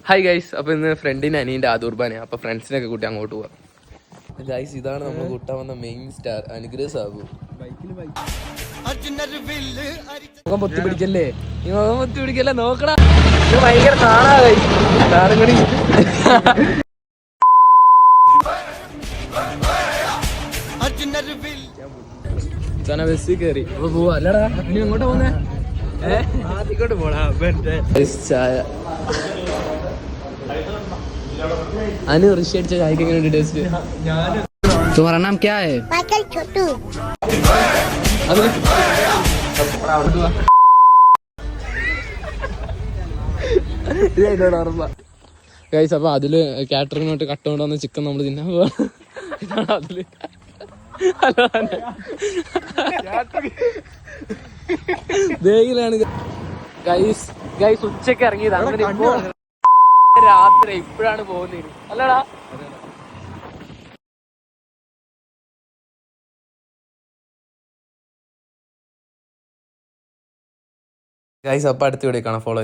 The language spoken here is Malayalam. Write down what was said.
ഹായ് ഗൈസ്, അപ്പൊ ഇന്ന് ഫ്രണ്ടിന്റെ അനിയന്റെ ആദൂർബാനെ, അപ്പൊ ഫ്രണ്ട്സിനൊക്കെ കൂട്ടി അങ്ങോട്ട് പോവാം. ഗൈസ്, ഇതാണ് നമ്മൾ കൂട്ടാൻ വന്ന മെയിൻ സ്റ്റാർ അനുഗ്രഹ സാബു. മുഖം പൊത്തി പിടിക്കല്ലേ, ഈ മുഖം പൊത്തി പിടിക്കല്ലേ, നോക്കടാ. ഇത് ഭയങ്കര നാണാ ഗൈസ്, നാടും കൂടി. ബസ്സിൽ കയറി അപ്പൊ പോവാ. അല്ലടാ, ഇനി എങ്ങോട്ടാ പോന്നേ? ആദ്യക്കോട്ട് പോടാ. ചായ അനു ഋഷി അടിച്ച ചായക്ക് എങ്ങനെയുണ്ട് ടേസ്റ്റ്? तुम्हारा नाम क्या है? माइकल छोटू. ഗൈസ്, അപ്പൊ അതില് കാറ്ററിങ്ങിനോട്ട് കട്ട കൊണ്ടുവന്ന ചിക്കൻ നമ്മൾ തിന്നാൻ പോവാ. ഇതാണ് അതില്. ബേഗിലാണ് ഗൈസ്. ഗൈസ് ഉച്ചക്ക് ഇറങ്ങിയതാണ്, ഇപ്പോ രാത്രി ഇപ്പോഴാണ് പോകുന്നത്. അല്ലടാ, ഗൈസ് അപ്പൊ അടുത്ത വീഡിയോ കാണാം. ഫോളോ